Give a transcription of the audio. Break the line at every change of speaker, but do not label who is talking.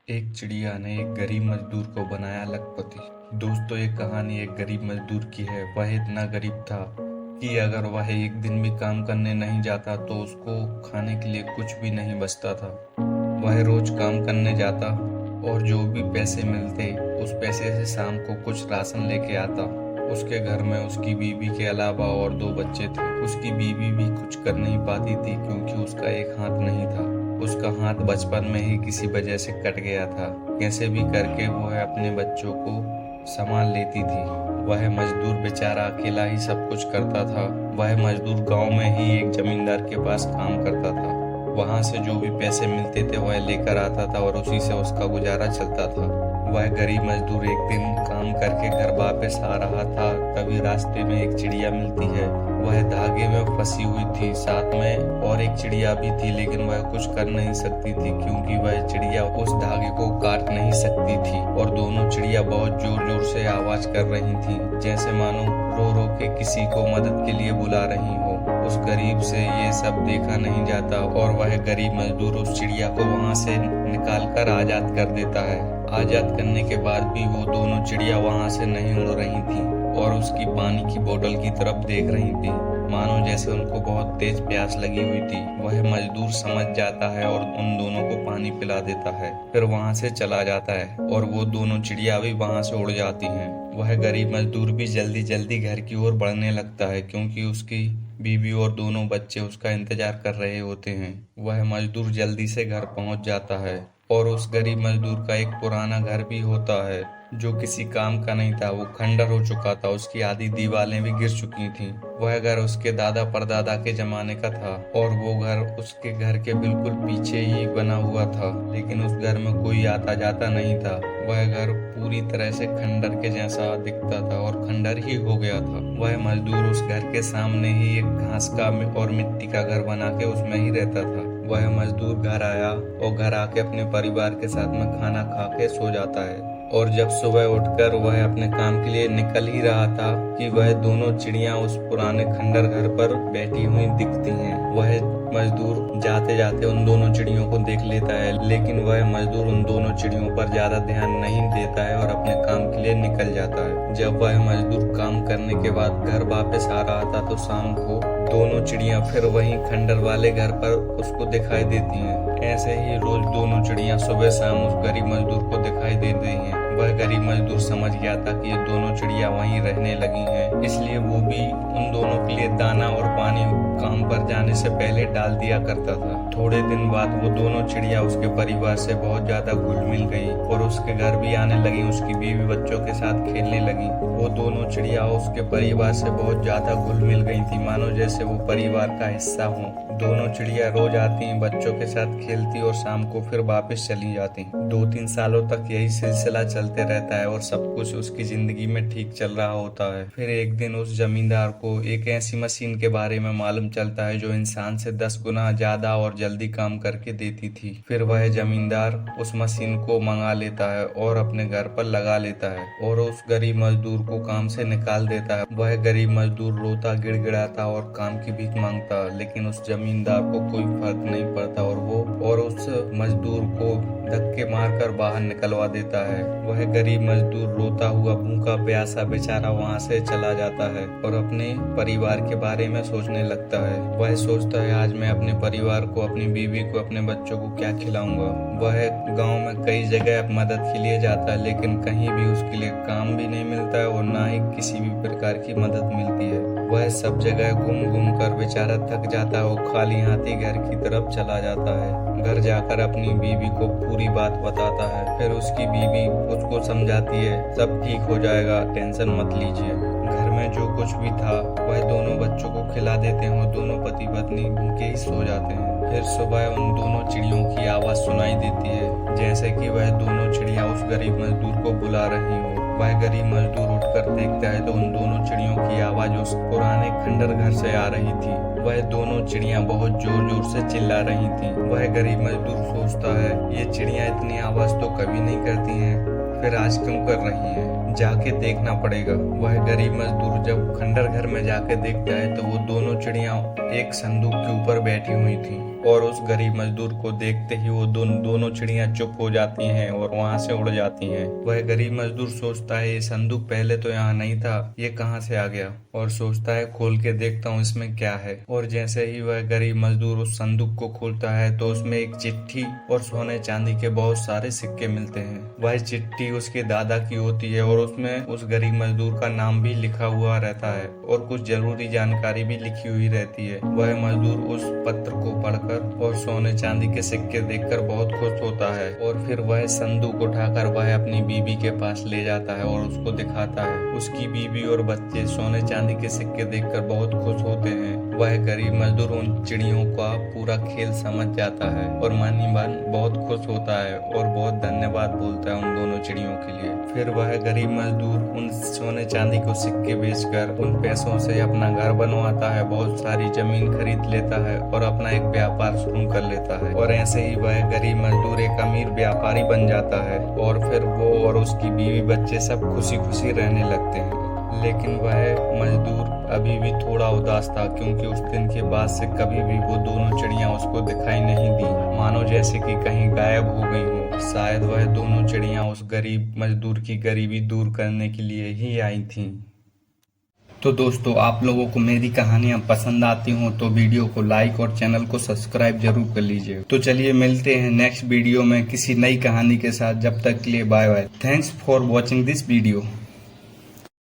एक चिड़िया ने एक गरीब मजदूर को बनाया लखपति। दोस्तों, ये कहानी एक गरीब मजदूर की है। वह इतना गरीब था कि अगर वह एक दिन भी काम करने नहीं जाता तो उसको खाने के लिए कुछ भी नहीं बचता था। वह रोज काम करने जाता और जो भी पैसे मिलते उस पैसे से शाम को कुछ राशन लेके आता। उसके घर में उसकी बीवी के अलावा और दो बच्चे थे। उसकी बीवी भी कुछ कर नहीं पाती थी क्योंकि उसका एक हाथ नहीं था। उसका हाथ बचपन में ही किसी वजह से कट गया था। कैसे भी करके वह अपने बच्चों को संभाल लेती थी। वह मजदूर बेचारा अकेला ही सब कुछ करता था। वह मजदूर गांव में ही एक जमींदार के पास काम करता था। वहां से जो भी पैसे मिलते थे वह लेकर आता था और उसी से उसका गुजारा चलता था। वह गरीब मजदूर एक दिन काम करके घर वापस आ रहा था, तभी रास्ते में एक चिड़िया मिलती है। वह धागे में फंसी हुई थी, साथ में और एक चिड़िया भी थी, लेकिन वह कुछ कर नहीं सकती थी क्योंकि वह चिड़िया उस धागे को काट नहीं सकती थी। और दोनों चिड़िया बहुत जोर जोर से आवाज कर रही थी, जैसे मानो रो रो के किसी को मदद के लिए बुला रही हो। उस गरीब से ये सब देखा नहीं जाता और वह गरीब मजदूर उस चिड़िया को वहां से निकाल कर आजाद कर देता है। आजाद करने के बाद भी वो दोनों चिड़िया वहां से नहीं उड़ रही थी और उसकी पानी की बोतल की तरफ देख रही थी, मानो जैसे उनको बहुत तेज प्यास लगी हुई थी। वह मजदूर समझ जाता है और उन दोनों को पानी पिला देता है, फिर वहां से चला जाता है और वो दोनों चिड़िया भी वहां से उड़ जाती हैं। वह गरीब मजदूर भी जल्दी जल्दी घर की ओर बढ़ने लगता है क्योंकि उसकी बीवी और दोनों बच्चे उसका इंतजार कर रहे होते हैं। वह मजदूर जल्दी से घर पहुंच जाता है और उस गरीब मजदूर का एक पुराना घर भी होता है जो किसी काम का नहीं था। वो खंडर हो चुका था, उसकी आधी दीवारें भी गिर चुकी थीं। वह घर उसके दादा परदादा के जमाने का था और वो घर उसके घर के बिल्कुल पीछे ही बना हुआ था, लेकिन उस घर में कोई आता जाता नहीं था। वह घर पूरी तरह से खंडर के जैसा दिखता था और खंडर ही हो गया था। वह मजदूर उस घर के सामने ही एक घास का और मिट्टी का घर बना के उसमें ही रहता था। वह मजदूर घर आया और घर आके अपने परिवार के साथ में खाना खा के सो जाता है। और जब सुबह उठकर वह अपने काम के लिए निकल ही रहा था कि वह दोनों चिड़िया उस पुराने खंडर घर पर बैठी हुई दिखती हैं। वह मजदूर जाते जाते उन दोनों चिड़ियों को देख लेता है, लेकिन वह मजदूर उन दोनों चिड़ियों पर ज्यादा ध्यान नहीं देता है और अपने काम के लिए निकल जाता है। जब वह मजदूर काम करने के बाद घर वापस आ रहा था तो शाम को दोनों चिड़िया फिर वहीं खंडर वाले घर पर उसको दिखाई देती हैं। ऐसे ही रोज दोनों चिड़िया सुबह शाम उस गरीब मजदूर को दिखाई दे रही हैं। वह गरीब मजदूर समझ गया था कि ये दोनों चिड़िया वहीं रहने लगी हैं, इसलिए वो भी उन दोनों के लिए दाना और पानी काम पर जाने से पहले डाल दिया करता था। थोड़े दिन बाद वो दोनों चिड़िया उसके परिवार से बहुत ज्यादा घुल मिल गई और उसके घर भी आने लगी। उसकी बीवी बच्चों के साथ खेलने लगी। वो दोनों चिड़िया उसके परिवार से बहुत ज्यादा घुल मिल गई थी, मानो जैसे वो परिवार का हिस्सा हो। दोनों चिड़िया रोज आती, बच्चों के साथ खेलती और शाम को फिर वापस चली जाती। 2-3 सालों तक यही सिलसिला चलते रहता है और सब कुछ उसकी जिंदगी में ठीक चल रहा होता है। फिर एक दिन उस जमींदार को एक ऐसी मशीन के बारे में मालूम चलता है जो इंसान से 10 गुना ज्यादा और जल्दी काम करके देती थी। फिर वह जमींदार उस मशीन को मंगा लेता है और अपने घर पर लगा लेता है और उस गरीब मजदूर को काम से निकाल देता है। वह गरीब मजदूर रोता गिड़गिड़ाता और काम की भीख मांगता, लेकिन उस जमींदार को कोई फर्क नहीं पड़ता और उस मजदूर को धक्के मारकर बाहर निकलवा देता है। वह गरीब मजदूर रोता हुआ भूखा प्यासा बेचारा वहां से चला जाता है और अपने परिवार के बारे में सोचने लगता है। वह सोचता है, आज मैं अपने परिवार को, अपनी बीवी को, अपने बच्चों को क्या खिलाऊंगा। वह गांव में कई जगह मदद के लिए जाता है, लेकिन कहीं भी उसके लिए काम भी नहीं मिलता है और ना ही किसी भी प्रकार की मदद मिलती है। वह सब जगह घूम घूम कर बेचारा थक जाता है और खाली हाथ ही घर की तरफ चला जाता है। घर जाकर अपनी बीवी को पूरी बात बताता है। फिर उसकी बीवी उसको समझाती है, सब ठीक हो जाएगा, टेंशन मत लीजिए। घर में जो कुछ भी था वह दोनों बच्चों को खिला देते हैं और दोनों पति पत्नी भूखे ही सो जाते हैं। फिर सुबह उन दोनों चिड़ियों की आवाज सुनाई देती है, जैसे कि वह दोनों चिड़िया उस गरीब मजदूर को बुला रही हो। वह गरीब मजदूर उठकर देखता है तो उन दोनों चिड़ियों की आवाज उस पुराने खंडर घर से आ रही थी। वह दोनों चिड़िया बहुत जोर जोर से चिल्ला रही थी। वह गरीब मजदूर सोचता है, ये चिड़िया इतनी आवाज तो कभी नहीं करती हैं, फिर आज क्यों कर रही हैं, जाके देखना पड़ेगा। वह गरीब मजदूर जब खंडर घर में जाके देखता है तो वो दोनों चिड़िया एक संदूक के ऊपर बैठी हुई थी। और उस गरीब मजदूर को देखते ही वो दोनों चिड़ियां चुप हो जाती हैं और वहां से उड़ जाती हैं। वह गरीब मजदूर सोचता है ये संदूक पहले तो यहाँ नहीं था, ये कहाँ से आ गया, और सोचता है खोल के देखता हूँ इसमें क्या है। और जैसे ही वह गरीब मजदूर उस संदूक को खोलता है तो उसमें एक चिट्ठी और सोने चांदी के बहुत सारे सिक्के मिलते हैं। वह चिट्ठी उसके दादा की होती है और उसमें उस गरीब मजदूर का नाम भी लिखा हुआ रहता है और कुछ जरूरी जानकारी भी लिखी हुई रहती है। वह मजदूर उस पत्र को पढ़कर और सोने चांदी के सिक्के देखकर बहुत खुश होता है और फिर वह संदूक उठाकर वह अपनी बीबी के पास ले जाता है और उसको दिखाता है। उसकी बीबी और बच्चे सोने चांदी के सिक्के देखकर बहुत खुश होते हैं। वह गरीब मजदूर उन चिड़ियों का पूरा खेल समझ जाता है और मन ही मन बहुत खुश होता है और बहुत धन्यवाद बोलता है उन दोनों चिड़ियों के लिए। फिर वह गरीब मजदूर उन सोने चांदी को सिक्के बेचकर उन पैसों से अपना घर बनवाता है, बहुत सारी जमीन खरीद लेता है और अपना एक व्यापार शुरू कर लेता है। और ऐसे ही वह गरीब मजदूर एक अमीर व्यापारी बन जाता है और फिर वो और उसकी बीवी बच्चे सब खुशी खुशी रहने लगते हैं। लेकिन वह मजदूर अभी भी थोड़ा उदास था, क्योंकि उस दिन के बाद से कभी भी वो दोनों चिड़ियां उसको दिखाई नहीं दी, मानो जैसे कि कहीं गायब हो गई हो। शायद वह दोनों चिड़ियां उस गरीब मजदूर की गरीबी दूर करने के लिए ही आई थीं। तो दोस्तों, आप लोगों को मेरी कहानियां पसंद आती हो तो वीडियो को लाइक और चैनल को सब्सक्राइब जरूर कर लीजिए। तो चलिए मिलते हैं नेक्स्ट वीडियो में किसी नई कहानी के साथ। जब तक के लिए bye bye. Thanks for watching this video.